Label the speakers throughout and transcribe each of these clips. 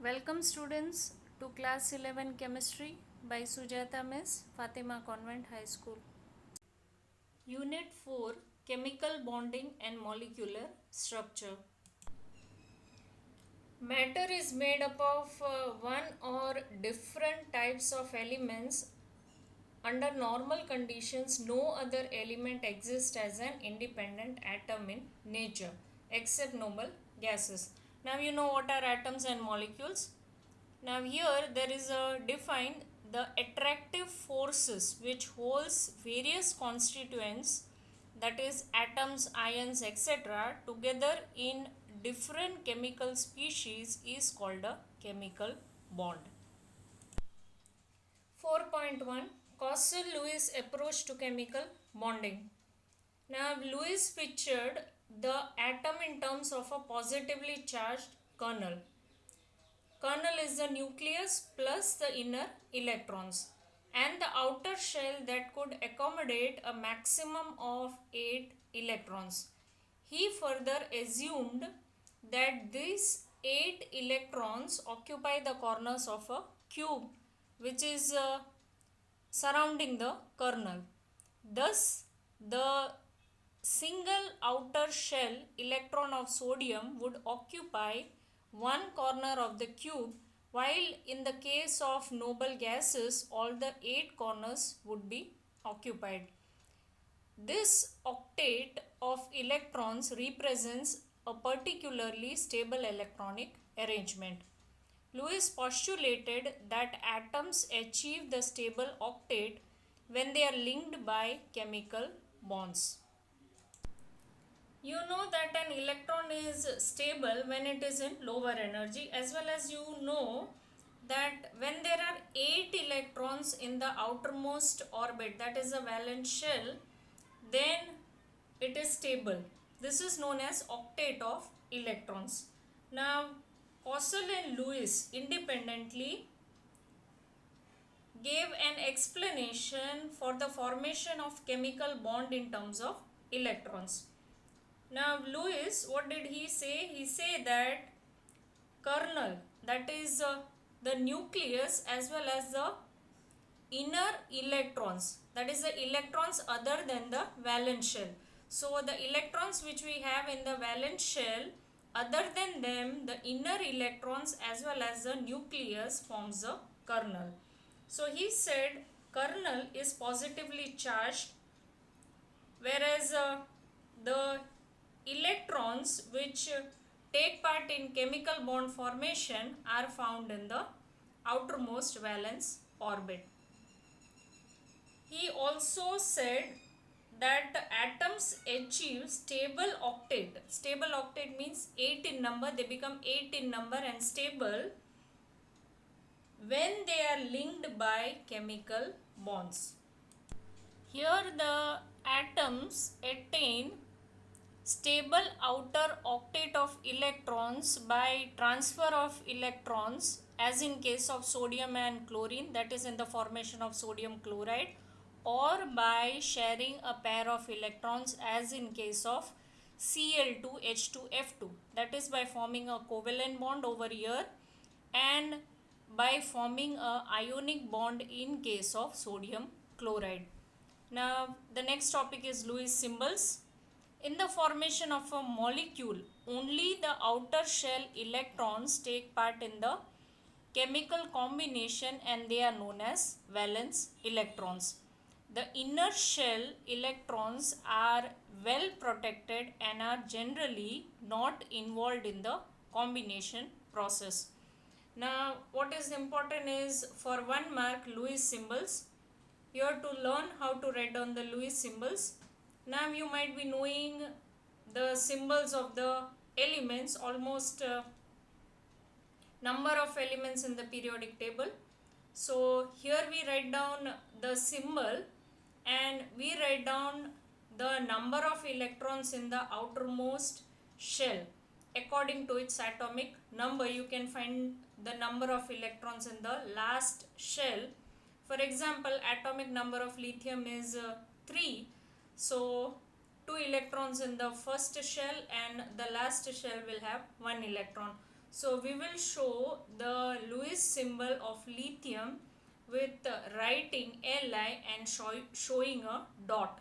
Speaker 1: Welcome students to class 11 chemistry by Sujata Miss, Fatima Convent High School. Unit 4, Chemical Bonding and Molecular Structure. Matter is made up of one or different types of elements. Under normal conditions, no other element exists as an independent atom in nature except noble gases. Now you know what are atoms and molecules. Now here there is a defined the attractive forces which holds various constituents, that is atoms, ions, etc. together in different chemical species is called a chemical bond. 4.1 Cossel-Lewis approach to chemical bonding. Now Lewis pictured the atom in terms of a positively charged kernel. Kernel is the nucleus plus the inner electrons and the outer shell that could accommodate a maximum of 8 electrons. He further assumed that these 8 electrons occupy the corners of a cube which is surrounding the kernel. Thus, the single outer shell electron of sodium would occupy one corner of the cube, while in the case of noble gases all the 8 corners would be occupied. This octet of electrons represents a particularly stable electronic arrangement. Lewis postulated that atoms achieve the stable octet when they are linked by chemical bonds. You know that an electron is stable when it is in lower energy, as well as you know that when there are 8 electrons in the outermost orbit, that is a valence shell, then it is stable. This is known as octet of electrons. Now Cossel and Lewis independently gave an explanation for the formation of chemical bond in terms of electrons. Now Lewis, what did he say? He said that kernel, that is the nucleus as well as the inner electrons, that is the electrons other than the valence shell. So the electrons which we have in the valence shell, other than them the inner electrons as well as the nucleus forms the kernel. So he said kernel is positively charged, whereas the electrons which take part in chemical bond formation are found in the outermost valence orbit. He also said that atoms achieve stable octet. Stable octet means 8 in number, they become 8 in number and stable when they are linked by chemical bonds. Here the atoms attain stable outer octet of electrons by transfer of electrons, as in case of sodium and chlorine, that is in the formation of sodium chloride, or by sharing a pair of electrons, as in case of Cl2H2F2, that is by forming a covalent bond over here and by forming a ionic bond in case of sodium chloride. Now the next topic is Lewis symbols. In the formation of a molecule, only the outer shell electrons take part in the chemical combination and they are known as valence electrons. The inner shell electrons are well protected and are generally not involved in the combination process. Now what is important is, for 1 mark, Lewis symbols. You have to learn how to write down the Lewis symbols. Now you might be knowing the symbols of the elements, almost number of elements in the periodic table. So here we write down the symbol and we write down the number of electrons in the outermost shell. According to its atomic number, you can find the number of electrons in the last shell. For example, atomic number of lithium is 3. So 2 electrons in the first shell and the last shell will have 1 electron. So we will show the Lewis symbol of lithium with writing Li and showing a dot.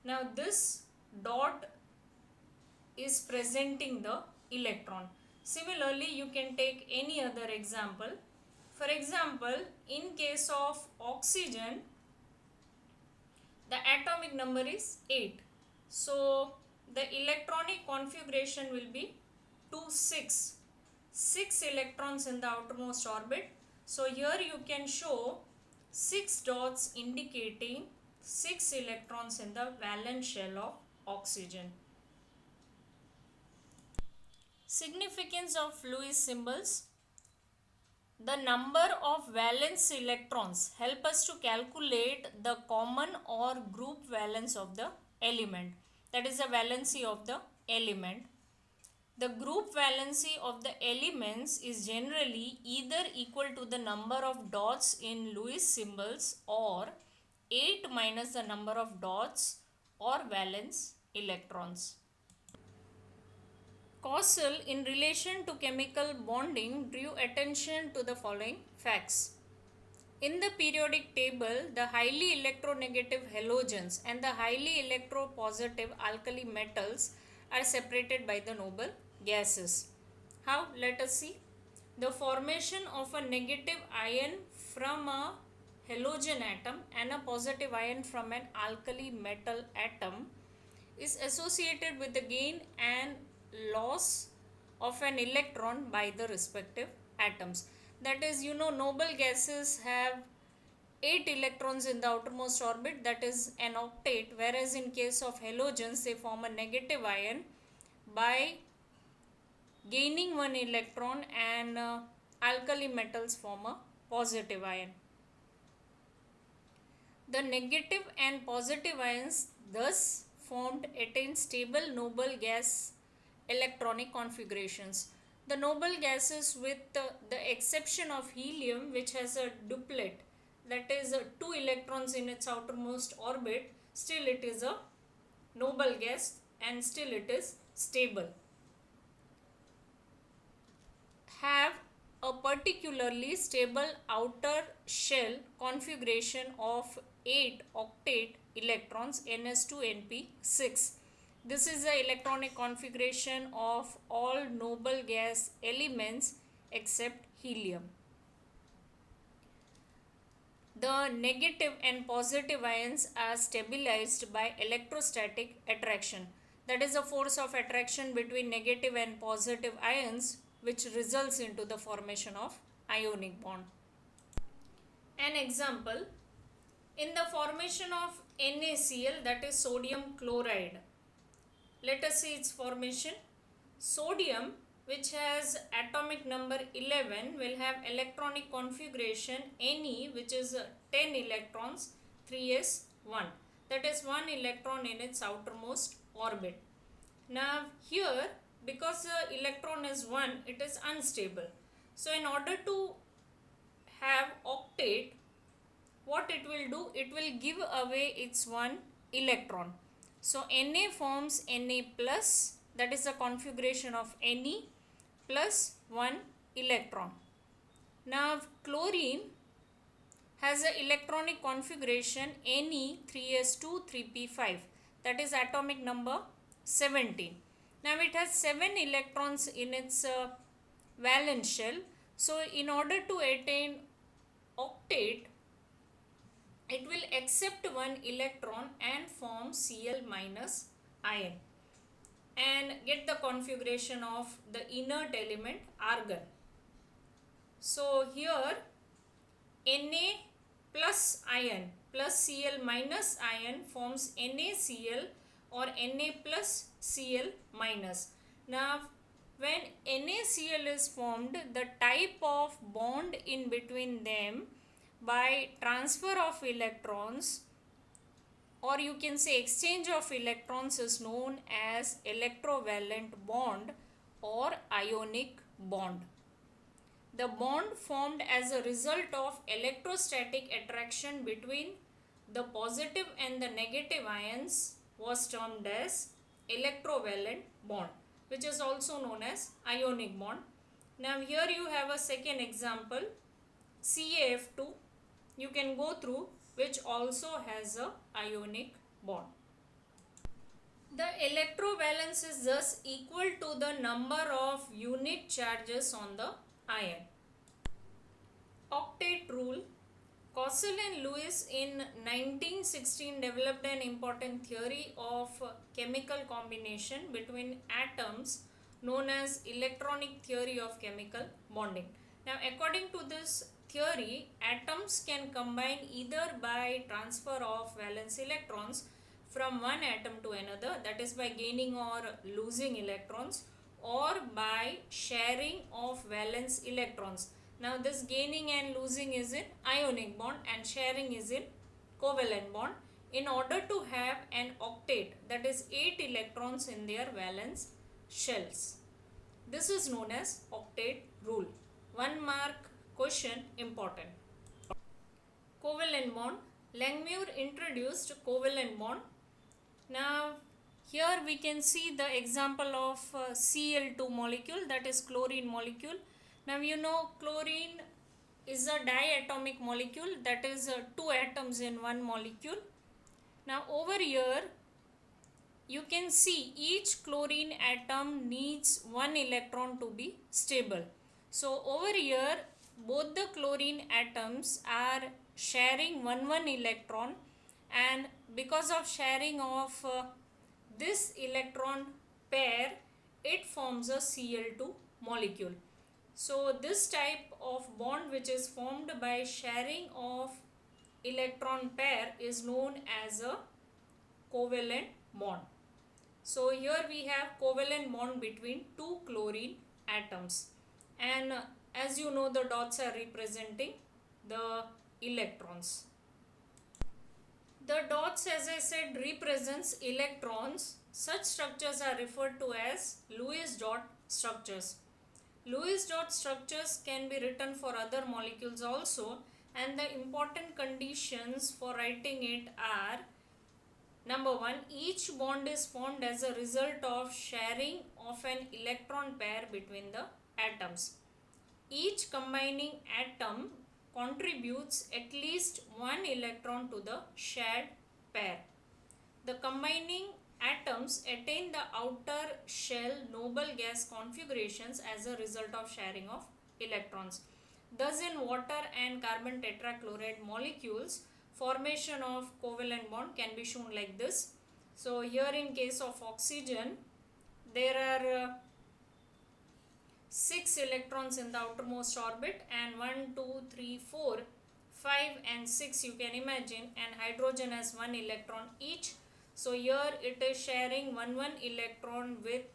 Speaker 1: Now this dot is presenting the electron. Similarly, you can take any other example. For example, in case of oxygen, the atomic number is 8. So the electronic configuration will be 2 6. 6 electrons in the outermost orbit. So here you can show 6 dots indicating 6 electrons in the valence shell of oxygen. Significance of Lewis symbols. The number of valence electrons help us to calculate the common or group valence of the element. That is the valency of the element. The group valency of the elements is generally either equal to the number of dots in Lewis symbols or 8 minus the number of dots or valence electrons. Kossel, in relation to chemical bonding, drew attention to the following facts. In the periodic table, the highly electronegative halogens and the highly electropositive alkali metals are separated by the noble gases. How? Let us see. The formation of a negative ion from a halogen atom and a positive ion from an alkali metal atom is associated with the gain and loss of an electron by the respective atoms. That is, noble gases have 8 electrons in the outermost orbit, that is an octet, whereas in case of halogens they form a negative ion by gaining 1 electron, and alkali metals form a positive ion. The negative and positive ions thus formed attain stable noble gas electronic configurations. The noble gases, with the exception of helium, which has a duplet, that is 2 electrons in its outermost orbit, still it is a noble gas and still it is stable, have a particularly stable outer shell configuration of 8 octet electrons, ns2np6. This is the electronic configuration of all noble gas elements except helium. The negative and positive ions are stabilized by electrostatic attraction. That is the force of attraction between negative and positive ions, which results into the formation of ionic bond. An example, in the formation of NaCl, that is sodium chloride. Let us see its formation. Sodium, which has atomic number 11, will have electronic configuration Ne, which is 10 electrons, 3s1. That is 1 electron in its outermost orbit. Now here, because the electron is 1, it is unstable. So in order to have octet, what it will do? It will give away its 1 electron. So Na forms Na plus, that is the configuration of Ne plus 1 electron. Now chlorine has an electronic configuration Ne 3s2 3p5, that is atomic number 17. Now it has 7 electrons in its valence shell. So in order to attain octet, it will accept 1 electron and form Cl minus ion and get the configuration of the inert element argon. So here Na plus ion plus Cl minus ion forms NaCl or Na plus Cl minus. Now when NaCl is formed, the type of bond in between them by transfer of electrons, or you can say exchange of electrons, is known as electrovalent bond or ionic bond. The bond formed as a result of electrostatic attraction between the positive and the negative ions was termed as electrovalent bond, which is also known as ionic bond. Now here you have a second example, CaF2. You can go through, which also has a ionic bond. The electrovalence is thus equal to the number of unit charges on the ion. Octet rule. Kossel and Lewis in 1916 developed an important theory of chemical combination between atoms known as electronic theory of chemical bonding. Now, according to this theory, atoms can combine either by transfer of valence electrons from one atom to another, that is by gaining or losing electrons, or by sharing of valence electrons. Now this gaining and losing is in ionic bond and sharing is in covalent bond, in order to have an octet, that is 8 electrons in their valence shells. This is known as octet rule. 1 mark question, important. Covalent bond. Langmuir introduced covalent bond. Now here we can see the example of Cl2 molecule, that is chlorine molecule. Now you know chlorine is a diatomic molecule, that is 2 atoms in one molecule. Now over here you can see each chlorine atom needs 1 electron to be stable. So over here both the chlorine atoms are sharing 1 electron, and because of sharing of this electron pair, it forms a Cl2 molecule. So this type of bond which is formed by sharing of electron pair is known as a covalent bond. So here we have covalent bond between 2 chlorine atoms, and as you know the dots are representing the electrons. The dots, as I said, represents electrons. Such structures are referred to as Lewis dot structures. Lewis dot structures can be written for other molecules also, and the important conditions for writing it are: number 1, each bond is formed as a result of sharing of an electron pair between the atoms. Each combining atom contributes at least 1 electron to the shared pair. The combining atoms attain the outer shell noble gas configurations as a result of sharing of electrons. Thus in water and carbon tetrachloride molecules, formation of covalent bond can be shown like this. So here in case of oxygen, there are 6 electrons in the outermost orbit, and 1, 2, 3, 4, 5 and 6 you can imagine, and hydrogen has 1 electron each. So here it is sharing 1 electron with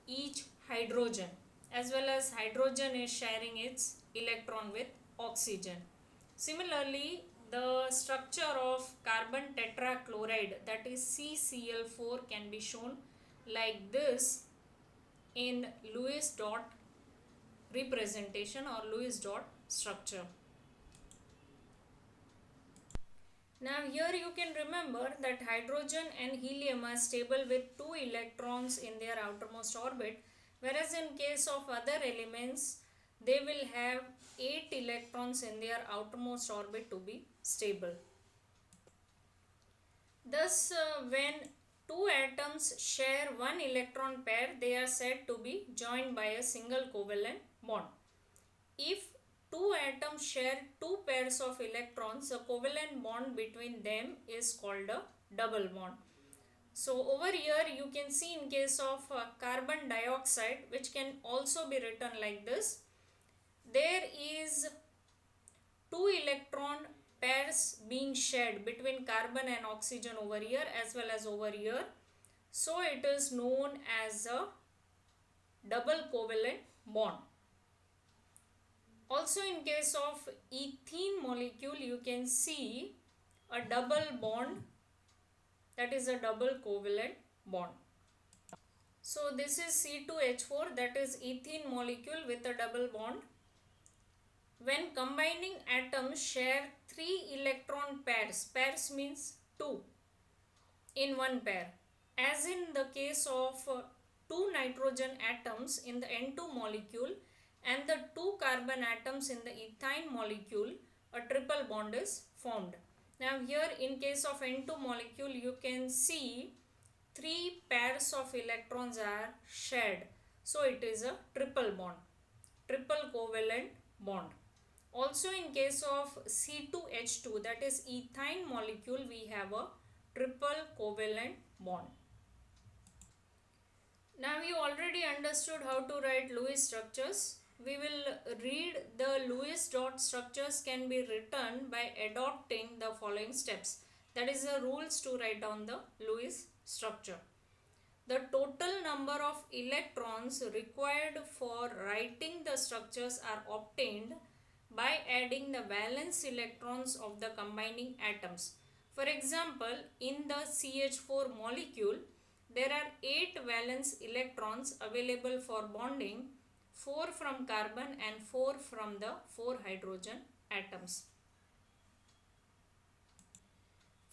Speaker 1: each hydrogen, as well as hydrogen is sharing its electron with oxygen. Similarly, the structure of carbon tetrachloride, that is CCl4, can be shown like this in Lewis dot representation or Lewis dot structure. Now here you can remember that hydrogen and helium are stable with 2 electrons in their outermost orbit, whereas in case of other elements they will have 8 electrons in their outermost orbit to be stable. Thus when 2 atoms share 1 electron pair, they are said to be joined by a single covalent bond. If 2 atoms share 2 pairs of electrons, the covalent bond between them is called a double bond. So over here you can see in case of carbon dioxide, which can also be written like this, there is 2 electron pairs being shared between carbon and oxygen over here as well as over here. So it is known as a double covalent bond. Also in case of ethene molecule, you can see a double bond, that is a double covalent bond. So this is C2H4, that is ethene molecule with a double bond. When combining atoms share 3 electron pairs, pairs means 2 in one pair, as in the case of 2 nitrogen atoms in the N2 molecule, and the two carbon atoms in the ethyne molecule, a triple bond is formed. Now here in case of N2 molecule, you can see three pairs of electrons are shared. So it is a triple bond, triple covalent bond. Also in case of C2H2, that is ethyne molecule, we have a triple covalent bond. Now you already understood how to write Lewis structures. We will read the Lewis dot structures can be written by adopting the following steps. That is the rules to write down the Lewis structure. The total number of electrons required for writing the structures are obtained by adding the valence electrons of the combining atoms. For example, in the CH4 molecule, there are 8 valence electrons available for bonding, 4 from carbon and 4 from the 4 hydrogen atoms.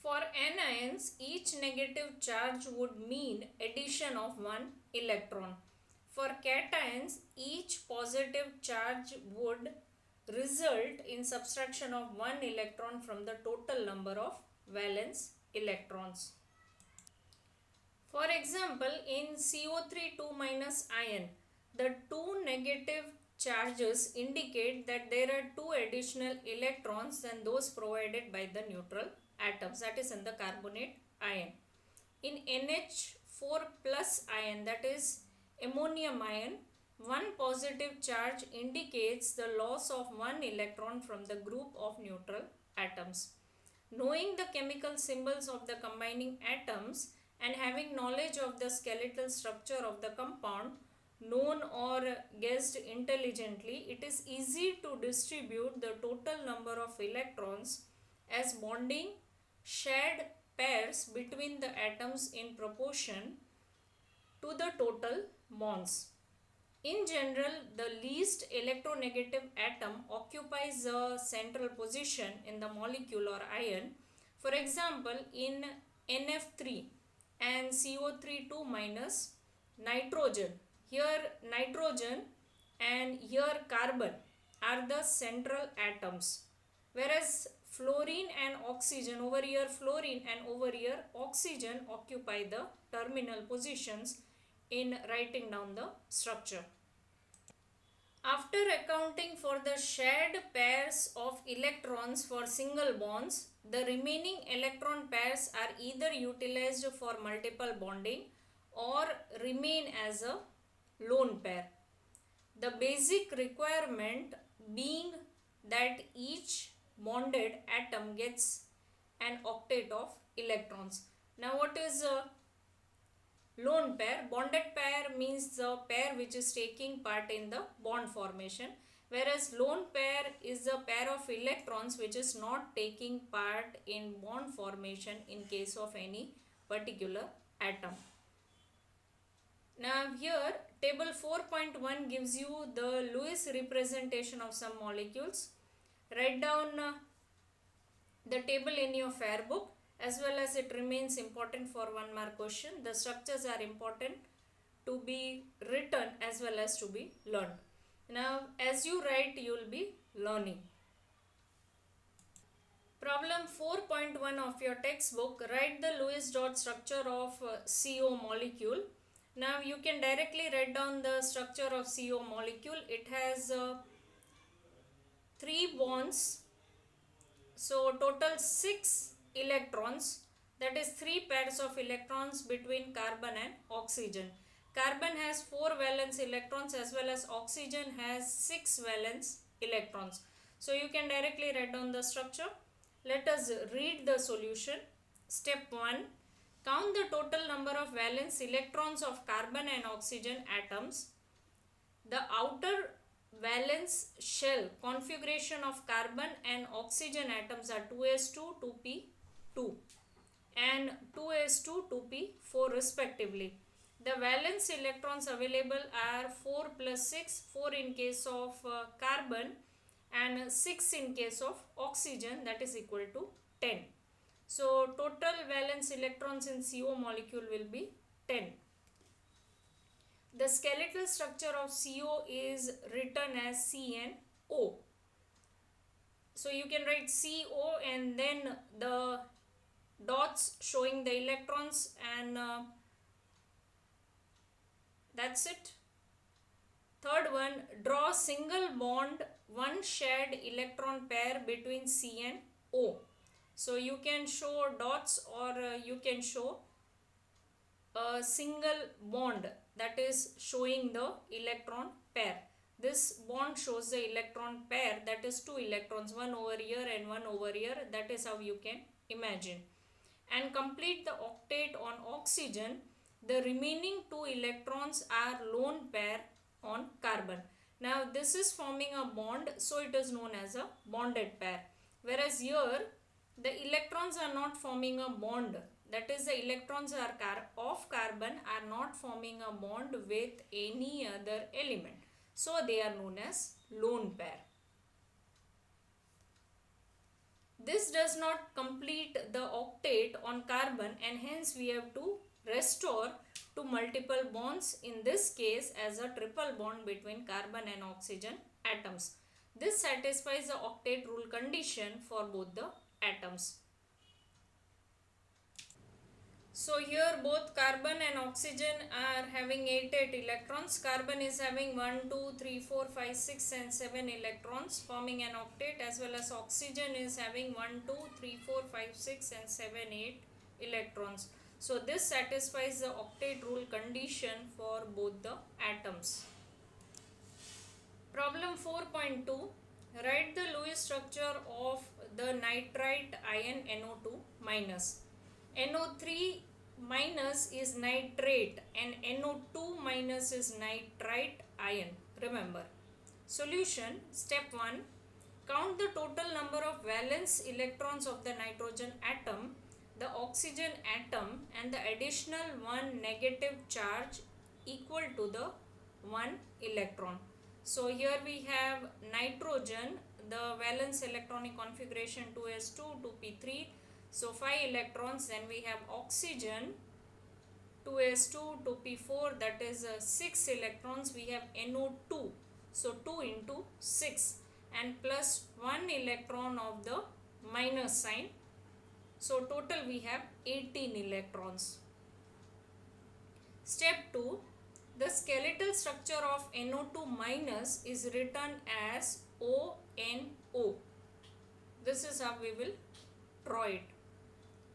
Speaker 1: For anions, each negative charge would mean addition of 1 electron. For cations, each positive charge would result in subtraction of 1 electron from the total number of valence electrons. For example, in CO3 2 minus ion, the two negative charges indicate that there are two additional electrons than those provided by the neutral atoms, that is in the carbonate ion. In NH4 plus ion, that is ammonium ion, one positive charge indicates the loss of one electron from the group of neutral atoms. Knowing the chemical symbols of the combining atoms and having knowledge of the skeletal structure of the compound, known or guessed intelligently, it is easy to distribute the total number of electrons as bonding shared pairs between the atoms in proportion to the total bonds. In general, the least electronegative atom occupies a central position in the molecule or ion. For example, in NF3 and CO3 2 minus, nitrogen, here nitrogen and here carbon are the central atoms, whereas fluorine and oxygen, over here fluorine and over here oxygen occupy the terminal positions in writing down the structure. After accounting for the shared pairs of electrons for single bonds, the remaining electron pairs are either utilized for multiple bonding or remain as a lone pair. The basic requirement being that each bonded atom gets an octet of electrons. Now what is a lone pair? Bonded pair means the pair which is taking part in the bond formation, whereas lone pair is a pair of electrons which is not taking part in bond formation in case of any particular atom. Now here table 4.1 gives you the Lewis representation of some molecules. Write down the table in your fair book, as well as it remains important for 1 mark question. The structures are important to be written as well as to be learned. Now as you write, you will be learning. Problem 4.1 of your textbook, write the Lewis dot structure of CO molecule. Now you can directly write down the structure of CO molecule. It has 3 bonds, so total 6 electrons, that is 3 pairs of electrons between carbon and oxygen. Carbon has 4 valence electrons as well as oxygen has 6 valence electrons. So you can directly write down the structure. Let us read the solution. Step 1. Count the total number of valence electrons of carbon and oxygen atoms. The outer valence shell configuration of carbon and oxygen atoms are 2s2, 2p2 and 2s2, 2p4 respectively. The valence electrons available are 4 plus 6, 4 in case of carbon and 6 in case of oxygen, that is equal to 10. So total valence electrons in CO molecule will be 10. The skeletal structure of CO is written as CnO. So you can write CO and then the dots showing the electrons, and that's it. Third one, draw single bond, one shared electron pair between C and O. So you can show dots, or you can show a single bond that is showing the electron pair. This bond shows the electron pair, that is two electrons, one over here and one over here. That is how you can imagine. And complete the octet on oxygen. The remaining two electrons are lone pair on carbon. Now this is forming a bond, so it is known as a bonded pair. Whereas here the electrons are not forming a bond. That is, the electrons are of carbon are not forming a bond with any other element. So they are known as lone pair. This does not complete the octet on carbon, and hence we have to restore to multiple bonds, in this case as a triple bond between carbon and oxygen atoms. This satisfies the octet rule condition for both the atoms. So here both carbon and oxygen are having 8 electrons. Carbon is having 1, 2, 3, 4, 5, 6 and 7 electrons, forming an octet, as well as oxygen is having 1, 2, 3, 4, 5, 6 and 7, 8 electrons. So this satisfies the octet rule condition for both the atoms. Problem 4.2. Write the Lewis structure of the nitrite ion NO2 minus. NO3 minus is nitrate and NO2 minus is nitrite ion. Remember. Solution. Step 1. Count the total number of valence electrons of the nitrogen atom, the oxygen atom, and the additional one negative charge equal to the one electron. So here we have nitrogen, the valence electronic configuration 2s2, 2p3. So 5 electrons. Then we have oxygen 2s2, 2p4, that is 6 electrons. We have NO2, so 2 into 6 and plus 1 electron of the minus sign. So total we have 18 electrons. Step 2. The skeletal structure of NO2 minus is written as ONO. This is how we will draw it.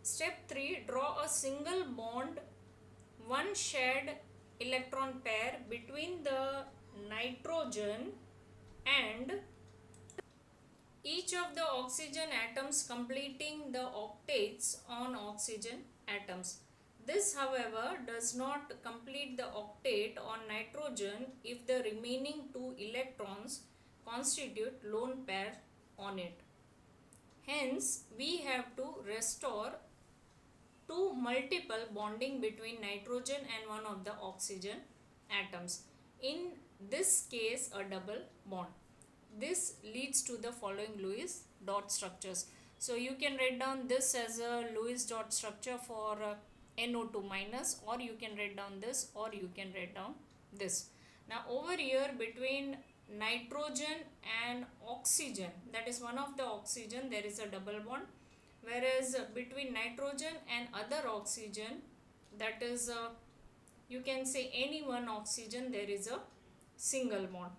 Speaker 1: Step 3. Draw a single bond, one shared electron pair between the nitrogen and each of the oxygen atoms, completing the octets on oxygen atoms. This, however, does not complete the octet on nitrogen if the remaining two electrons constitute lone pair on it. Hence, we have to restore to multiple bonding between nitrogen and one of the oxygen atoms. In this case, a double bond. This leads to the following Lewis dot structures. So you can write down this as a Lewis dot structure for NO2 minus, or you can write down this, or you can write down this. Now over here between nitrogen and oxygen, that is one of the oxygen, there is a double bond, whereas between nitrogen and other oxygen, that is you can say any one oxygen, there is a single bond.